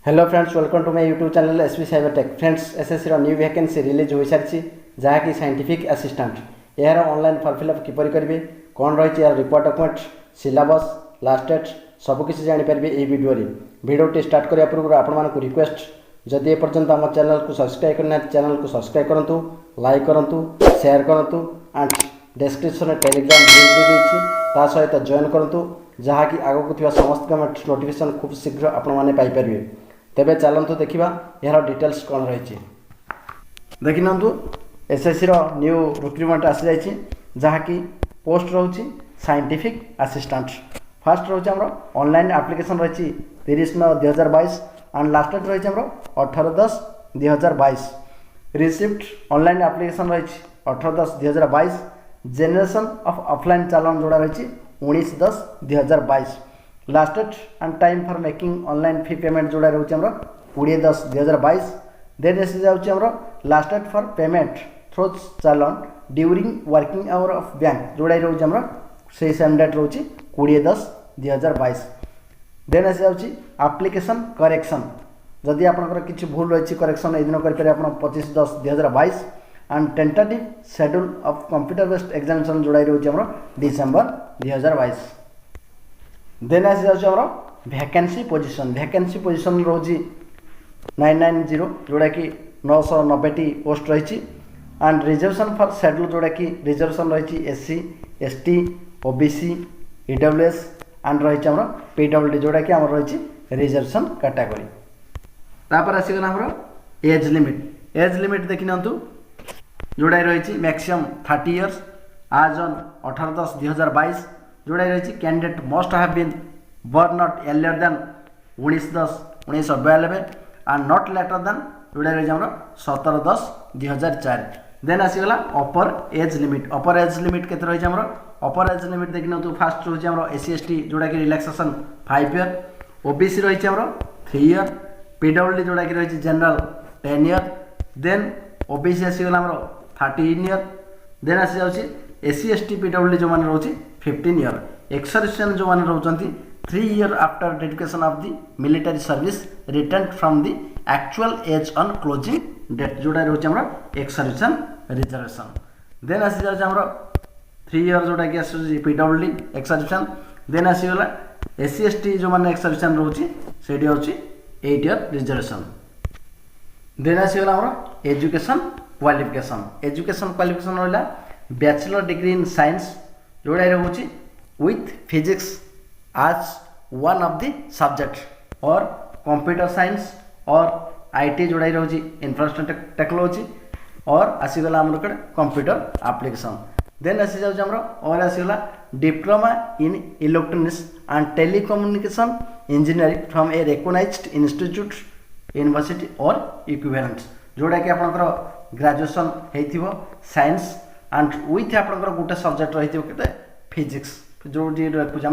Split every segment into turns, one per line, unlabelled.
Hello friends, welcome to my YouTube channel SP cyber tech. Friends, SSC रो new vacancy release हो सारी जहाँकि scientific assistant यार online form fill up किपर करेंगे, कौन रही यार report document, syllabus, last date सबकिछ जानीपारे ये भिडियो स्टार्ट करने पूर्व आपको रिक्वेस्ट, जदि एपर्यंत आम चैनल को सब्सक्राइब करना चैनल को सब्सक्राइब करूँ, लाइक करूँ, शेयर करूँ एंड डिस्क्रिप्शन में टेलीग्राम लिंक भी देती सहित जॉइन करूँ जहाँकि आगक थी समस्त गवर्नमेंट नोटिफिकेशन खूब शीघ्र आपरे। तेबे चलतु देखा यार डिटेल्स कौन रही। देखि नियंतु एसएससी रो न्यू रिक्रुटमेंट आसी जाइए जहाँकि पोस्ट रोचे साइंटिफिक असिस्टेंट। फास्ट रोचे आम ऑनलाइन एप्लिकेशन रही 30/9/2022 एंड लास्ट डेट रही 18/10/2022। रिसिप्ट ऑनलाइन एप्लिकेशन रही 18/10/2022। जेनरेशन ऑफ ऑफलाइन चालान जोड़ा रही 19/10/2022। Last date and time for making online fee payment जोड़ा रोचे 20/10/2022। देन ऐसे जाऊँ last date for payment through challan during working hour of bank जोड़ा रोचे से सेम डेट रोचे 20/10/2022। देन ऐसे जाऊँ एप्लिकेशन करेक्शन, जदि आपंकर किसी भूल रही करेक्शन ये दिन करेंगे आप 25/10/2022। And tentative schedule of computer based examination जोड़ा रोचे डिसेम्बर 2022। देन आसी जाऊँ वैकेंसी पोजिशन रोज 990 जोड़ा कि 990 पोस्ट रही। एंड रिजर्वेशन फॉर शेड्यूल जोड़ा कि रिजर्वेशन रही SC ST OBC EWS and रही PWD जोड़ा कि आम रही रिजर्वेशन कैटेगरी। तापर आसीगला आम एज लिमिट देखि नियंतु जोड़ा रही मैक्सिमम 30 इयर्स आज ऑन 18/10/2022 जोड़ा रही candidate must have been born not earlier than 19/10/1992 and not later than जोड़ा रही 17/10/2004। देन आसीगला अपर एज लिमिट केते रही अपर एज लिमिट देखि न फास्ट रही SC ST जोड़ा कि रिलैक्सेशन 5 ईयर, OBC रही 3 ईयर, PWD जोड़ा कि रही जनरल 10 ईयर। देन OBC आसीगला 13 ईयर। देन आसी जाउछि SC ST PWD जो मैंने रोचे 15 ईयर। एक्सर्विशन जो मैंने रोचंती 3 year after dedication of the military service return from the actual age on closing date जोड़ा रोचे एक्सर्विशन रिजर्वेशन। देन आसी जाउछि 3 ईयर जोड़ा कि आसी PWD एक्सर्विशन। देन आसीगला SC ST जो मैंने एक्सर्विशन रोचे से 8 ईयर रिजर्वेशन। देन आसीगला एजुकेशन क्वालिफिकेशन रहा बैचलर डिग्री इन साइंस जोड़ा रोचे with physics as one of the subject और कंप्यूटर साइंस और IT जोड़ा रोचे इंफ्रास्ट्रक्चर टेक्नोलॉजी और आसीगला आम कंप्यूटर एप्लिकेशन। देन आसी जाऊँ और आसीगला diploma in electronics and telecommunication engineering from a recognised institute university और इक्विवेलेंट जोड़ा कि आपंकर ग्रेजुएशन हो साइंस एंड विथ आपंकर गोटे सब्जेक्ट रही के फिजिक्स जो रखुचे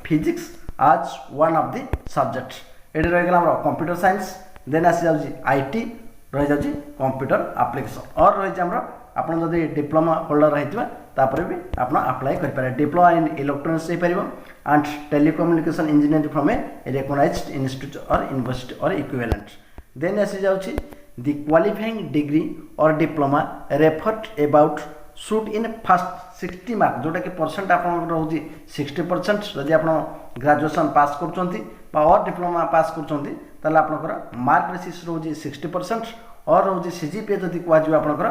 physics as one of the subject. ये रहीगला कंप्यूटर साइंस। देन आसी जाऊँगी IT रही जाऊँगी कंप्यूटर एप्लिकेशन और रही आप डिप्लोमा होल्डर रही भी आप अप्लाई करेंगे। Diploma in electronics and telecommunication engineering from a recognised institute और यूनिवर्सिटी और इक्विवेलेंट। देन आसी जाऊँगी द क्वालिफाइंग डिग्री और diploma referred about shoot in first 60 mark जोटा कि परसेंट आप रोचे 60%। जदि आप ग्रेजुएशन पास कर और डिप्लोमा पास कर मार्क बेसिस रोचे 60% और रोचे CGPA जदि कहुए आपंकर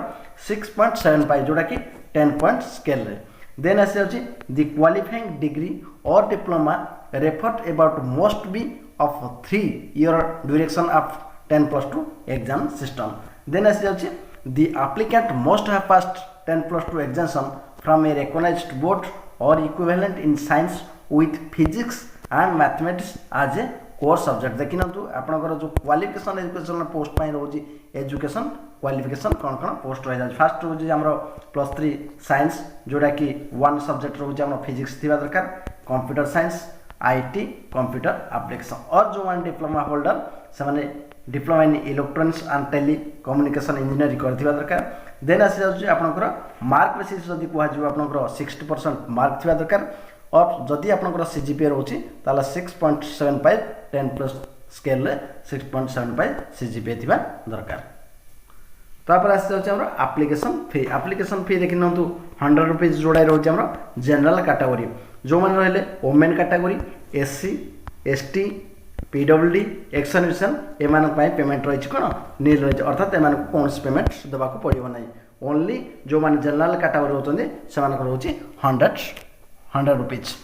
6.75 जोटा कि 10 पॉइंट स्केल रे। देन आसी जाऊँगी द क्वालिफाइंग डिग्री और diploma referred about most be of 3 year duration of 10+2 exam system. Then आसी जाऊँगी the applicant must have passed 10+2 examination from a recognised board और equivalent in science with physics and mathematics as a core subject. देखि आपंकर जो qualification education post रोचे education qualification कौन कौन post रही जाए। फास्ट रोचे +3 साइंस जोड़ा कि 1 सब्जेक्ट रोचे फिजिक्स थी दरकार, computer science IT computer application और जो मैंने डिप्लोमा होल्डर से diploma in electronics and telecommunication engineering करथिबा दरकार। देन आसी जाउछि आपनकर मार्क बेसिस जदि कहजिव आपनकर 60% मार्क थिबा दरकार और जदि आपनकर CGPA रोछि ताला 6.75 10+ स्केल 6.75 सीजीपीए थिबा दरकार। तापर आसी जाउछ हमर एप्लिकेशन फी देखि नंतु 100 रुपीस जोड़ाई रहउछ हमर जनरल कैटेगरी जो माने रहले women category SC ST PWD एक्सनविशन एमान पई पेमेंट रहिछ कोन नील रहिछ अर्थात एमान को कोनस पेमेंट देबा को पड़िबो नै ओनली जो माने जनरल कैटेगरी होतोंदी समान को रहउछ 100 rupees.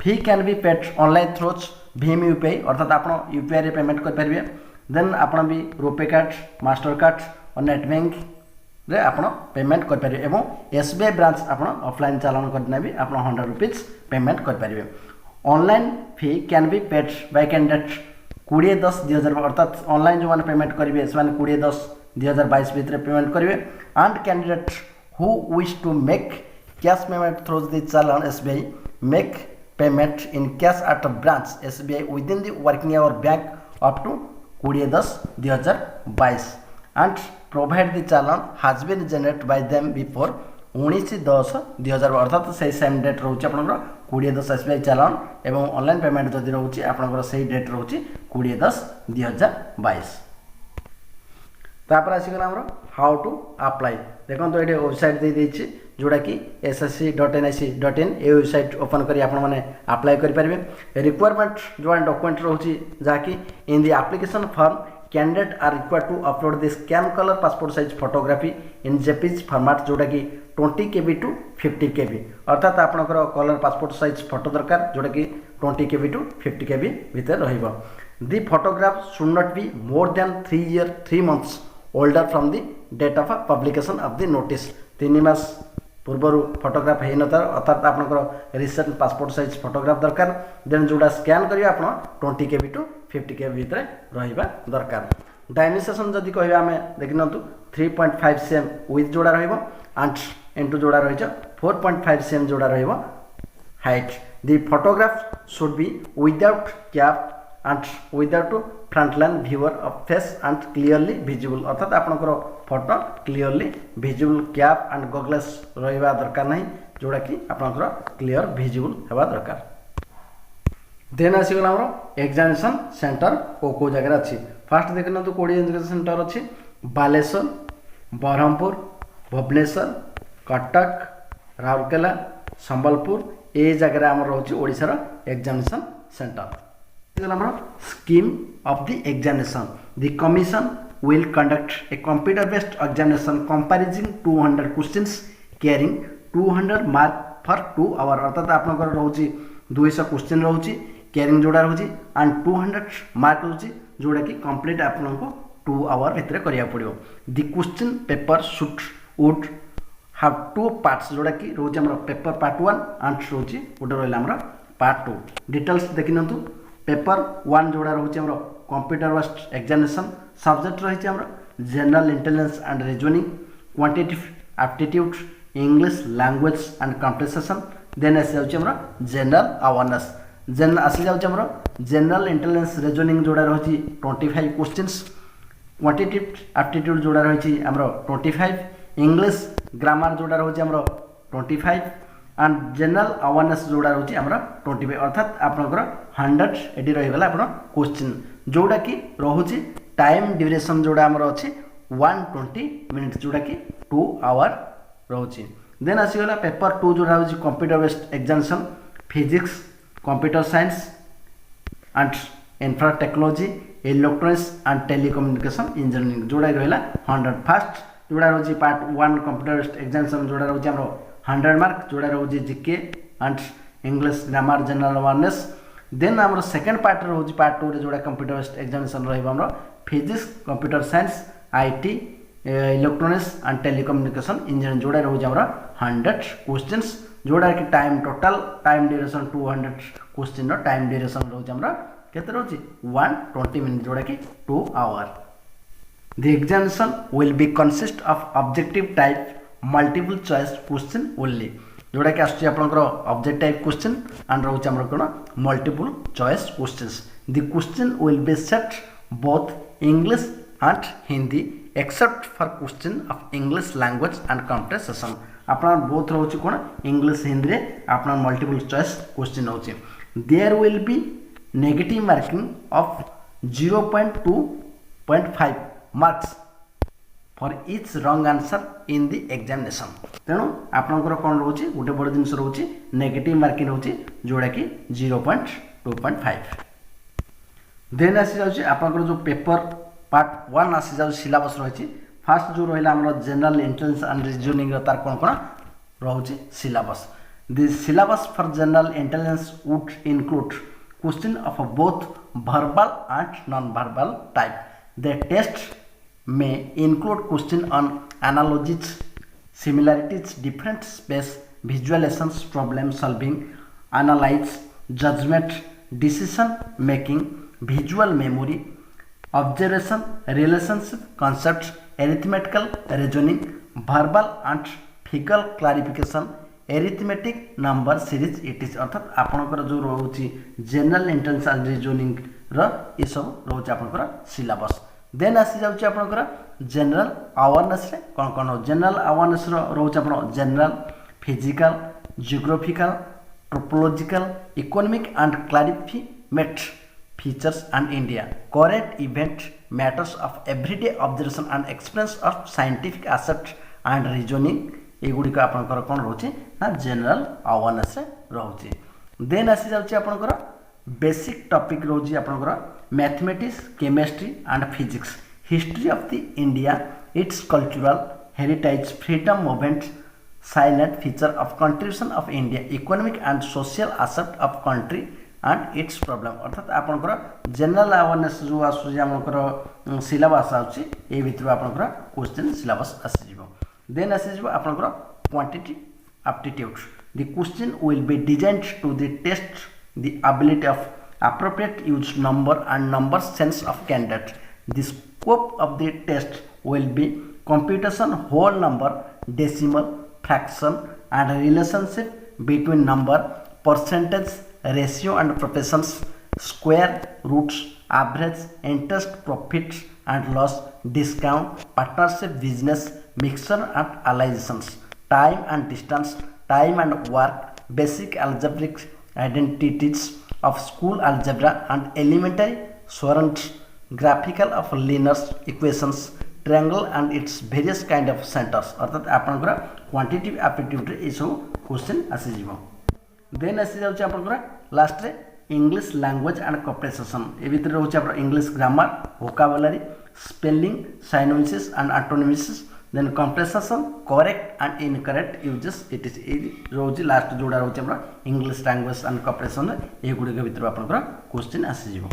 Fee can be paid online throws Bhim UPI अर्थात आपण यूपीआई रे पेमेंट कर परिबे देन आपण भी रुपे कार्ड मास्टर कार्ड और नेट बैंक रे आपण पेमेंट कर परिबे एवं एसबीआई ब्रांच आपण ऑफलाइन चालान करना भी आपण 100 रुपीस पेमेंट कर परिबे। Online fee can be paid by candidate 20/10/2022 अर्थात ऑनलाइन जो माने पेमेंट करिवे से माने 20/10/2022 भीतर पेमेंट करिवे and candidate who wish to make cash payment through the challan SBI make payment in cash at branch SBI within the working hour bank up to 20/10/2022 and provide the challan has been generated by them before 19/10/2022 अर्थात से same date रहउछि आपनकर 20/10 SBI चालान एवं online payment जदि रहउछि आपनकर सेही date रहउछि 20/10/2022। तापर आसी गला हमर हाउ टू अप्लाई देखन तो एटे वेबसाइट दे दैछि जोड़ा कि ssc.nic.in ए वेबसाइट ओपन करी आपण माने अप्लाई करि परिबे। रिक्वायरमेंट जो डॉक्यूमेंट रहउछि जाकि in the application form candidate are required to upload the scan colour passport size photography in JPG format जोड़ा कि 20 KB टू 50 KB अर्थात आपनकर कलर पासपोर्ट साइज फोटो दरकार जोड़ा कि 20 KB टू 50 KB भीतर रहिबो। The photograph should not be more than 3 months older from the date of publication of the notice 3 मास पूर्वर फोटोग्राफ है न अर्थात आपनकर रिसेंट पासपोर्ट साइज फोटोग्राफ दरकार देन जोड़ा स्कैन करियो आपण 20 KB टू 50 KB भीतर रहिबा दरकार। डायमेंशन जदि कहबा हमें देखिनंतु 3.5 cm विथ जोड़ा रहइबो एंड इनटू जोड़ा रहिछ 4.5 cm जोड़ा रहइबो height. The photograph should be without cap and without frontline viewer of face and clearly visible अर्थात आपनकर photo clearly visible cap and goggles रहिबा दरकार नहीं जोड़ा कि आपनकर क्लियर विजिबल हेबा दरकार। देन आसी गला हमर एग्जामिनेशन सेंटर को जगह अछि फास्ट देखना तो कोडी एग्जामिनेशन सेंटर अछि बालेश्वर बरहमपुर भुवनेश्वर कटक राउरकेला संबलपुर ए जगह हमर रहउछि ओडिसा रो examination centre. Scheme of the examination. The commission will conduct a computer-based examination comprising 200 questions carrying 200 mark for 2 hours. अर्थात आपनकर रहउछि 200 क्वेश्चन रहउछि कैरिंग जोड़ा रहउछि एंड 200 मार्क रहउछि जोड़ा कि कंप्लीट आपनको 2 आवर भितर करिया पड़ियो। The question paper should would have 2 parts जोड़ा कि रहउछि हमर पेपर पार्ट 1 एंड रहउछि उडर रहला हमर पार्ट 2। डिटेल्स देखिनंतु पेपर 1 जोड़ा रहउछि हमर कंप्यूटर बेस्ड एग्जामिनेशन सब्जेक्ट रहिछि हमर general intelligence and reasoning quantitative aptitude English language and comprehension then आसी जाउछि हमर जनरल अवेयरनेस जेन आसी जाउछि हमर जनरल इंटेलिजेंस रीजनिंग जोड़ा रहउछि 25 क्वेश्चंस क्वांटिटेटिव एप्टीट्यूड जोड़ा रहउछि हमर 25 इंग्लिश ग्रामर जोड़ा रहउछि हमर 25 एंड जनरल अवेयरनेस जोड़ा रहउछि हमर 25 अर्थात आपनकर 100 एडी रहि गला आपन क्वेश्चन जोड़ा कि रहउछि टाइम ड्यूरेशन जोड़ा हमर अछि 120 मिनिट जोड़ा कि 2 आवर रहउछि। देन आसी गला पेपर 2 जोड़ा रहउछि computer based examination physics computer science and infra technology electronics and telecommunication engineering जोड़ा रहला 100 फर्स्ट जोड़ा रहउछि पार्ट 1 कंप्यूटर बेस्ड एग्जामिनेशन जोड़ा रहउछि हमर 100 मार्क जोड़ा रहउछि GK and English grammar general awareness. Then हमर सेकंड पार्ट रहउछि पार्ट 2 रे जोड़ा कंप्यूटर बेस्ड एग्जामिनेशन रहइबो हमर physics computer science IT electronics and telecommunication engineering जोड़ा रहउछि हमर 100 क्वेश्चंस जोड़ा कि time total time duration 200 question रो टाइम ड्यूरेशन रहउछि हमर केते रहउछि 120 मिनिट जोड़ा कि 2 hour. The examination will be consist of objective type multiple choice question only जोड़ा कि आछी आपनकर ऑब्जेक्ट टाइप क्वेश्चन एंड रहउछि हमर कोन multiple choice questions. The question will be set both English and Hindi except for question of English language and comprehension आपन both रहउछि कोन इंग्लिश हिंदी रे आपन मल्टीपल चॉइस क्वेश्चन रहउछि। There will be negative marking of 0.2.5 marks for each wrong answer in the examination. तेणु आपंकर कौन रोचे गोटे बड़ जिन रोचे नेगेटिव मार्किंग रोचे जोड़ा कि 0.2.5। देन आसी जाऊँ आपंकर जो पेपर पार्ट 1 आसी जाऊँ सिलेबस रही फास्ट जो रहा जनरल इंटेलिजेंस एंड रीजनिंग तार कौन कौन रोचे syllabus. The syllabus for general intelligence would include question of both verbal and non-verbal type. The test may include question on analogies, similarities, different space, visualizations, problem solving, analyze, judgment, decision making, visual memory, observation, relationship concepts, arithmetical reasoning, verbal and figure clarification, arithmetic number series it अर्थात आपणकर जो रोचे general intelligence and reasoning ये सब रोचे आपणकर syllabus. Then आसी जाउची आपणकर जनरल अवेयरनेस रे कोन कोन जनरल अवेयरनेस रोचे आपण general physical geographical topological economic and climate features and India current event matters of everyday observation and experience of scientific aspect and reasoning एगुड़िक आपंकर कौन रोचे ना जनरल अवेयरनेस रोचे। देन आसी जाउची आपंकर बेसिक टॉपिक रोची आपंकर mathematics chemistry and physics history of the India it's cultural heritage freedom movement silent feature of contribution of India economic and social aspect of country and it's problem अर्थात आपंकर general awareness जो आसुची आपंकर syllabus आउची ए भितर आपंकर question syllabus आसी जिवो। Then आसी आपंकर quantity aptitude the question will be designed to the test the ability of appropriate use number and number sense of candidate. The scope of the test will be computation whole number, decimal, fraction and relationship between number, percentage, ratio and proportions, square roots, average, interest, profit and loss, discount, partnership, business, mixture and alliations, time and distance, time and work, basic algebraic identities of school algebra and elementary surrounds, graphical of linear equations, triangle and its various kind of centers अर्थात आपनकर quantitative aptitude रे सब question आसी जीवो। Then आसी जाउची आपनकर last रे इंग्लिश लैंग्वेज एंड कॉम्प्रिहेंशन ए भीतर रहउची आपन English grammar vocabulary spelling synonyms and antonyms then comprehension correct and incorrect usages it is रोजी लास्ट जोड़ा रोचे हमरा इंग्लिश लैंग्वेज एंड कॉम्प्रिहेंशन ए गुडी के भीतर आपनकर क्वेश्चन आसी जीवो।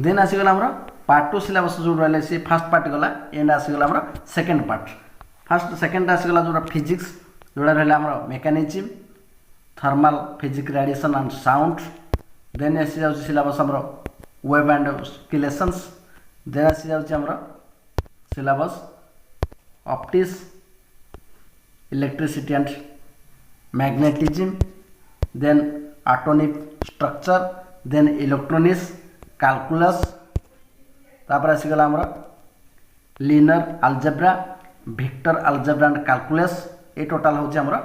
देन आसी गला हमरा पार्ट 2 सिलेबस जो रहले से फर्स्ट पार्ट गला एंड आसी गला हमरा सेकंड पार्ट फर्स्ट सेकंड आसी गला जोड़ा फिजिक्स जोड़ा रहले हमरा mechanism thermal physics radiation and sound then आसी जाउ सिलेबस हमरा वेव एंड कैलकुलेशंस देन आसी जाउ हमरा syllabus optics electricity and magnetism then atomic structure then electronics calculus तापर आसी गला हमरा linear algebra vector algebra and calculus ए टोटल होचे हमरा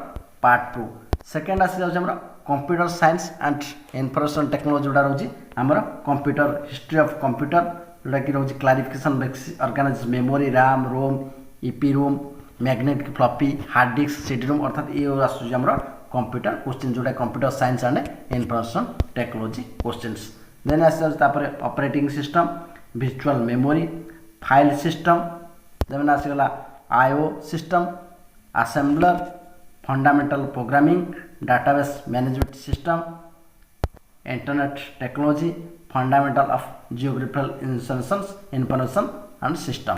पार्ट 2 सेकंड आसी जाउचे हमरा computer science and information technology जोड़ा रोची हमरा कंप्यूटर हिस्ट्री ऑफ कंप्यूटर जोड़ा कि रोची clarification organize memory RAM ROM EP ROM magnetic floppy hard disk CD ROM अर्थात ये आसुची हमरा कंप्यूटर क्वेश्चन जोड़ा computer science and information technology questions then आसी तापर operating system virtual memory file system then आसी गला IO system assembler fundamental programming database management system internet technology fundamental of geographical information and system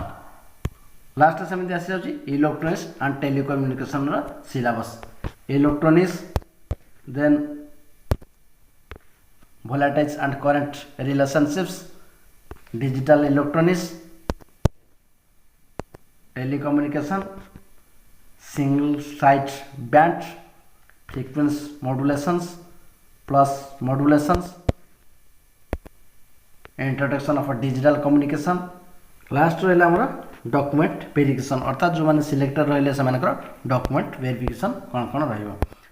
last सेमती आसी जाउची electronics and telecommunication syllabus electronics then volatiles and current relationships digital electronics telecommunication single site band frequency modulations plus modulations introduction of a digital communication last रहा हमारा document verification अर्थात जो मैंने selector रही से डॉक्यूमेंट वेरिफिकेशन कौन कौन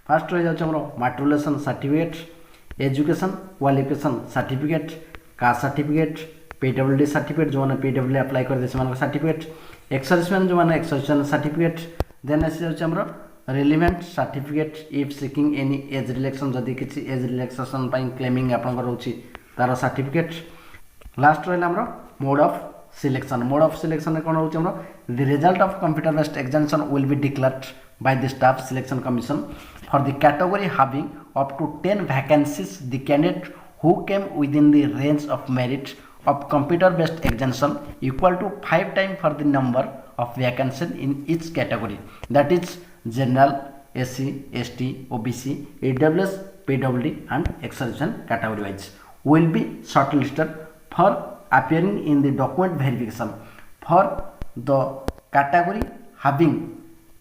first रही जाऊँ matriculation certificate education qualification certificate caste certificate PWD certificate जो मैंने पीडब्ल्यूडी अप्लाई करते से सर्टिफिकेट एक्स सर्विसमैन जो मैंने एक्स सर्विसमैन सर्टिफिकेट देन आम relevant certificate if seeking any age relaxation जदि किसी एज रिलैक्सेशन क्लेमिंग आपंकर रोचे तार सर्टिफिकेट लास्ट रहा आम मोड ऑफ सिलेक्शन कौन रोचे the result of computer based examination will be declared by the staff selection commission for the category having up to 10 vacancies. The candidate who came within the range of merit of computer based examination equal to 5 times for the number of vacancies in each category, that is general, SC, ST, OBC, AWS, PWD and ex-servicemen category wise will be shortlisted for appearing in the document verification for the category having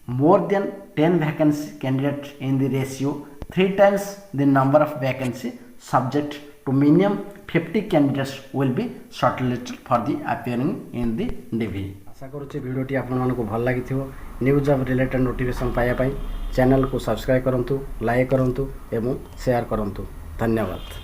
more than 10 vacancy candidates in the ratio 3 times the number of vacancy subject to minimum 50 candidates will be shortlisted for the appearing in the DV. आशा करुचे भिडियोटी आपको भल लगी news of related notification पाइबा channel को subscribe करूँ, like करूँ एवं शेयर करूँ। धन्यवाद।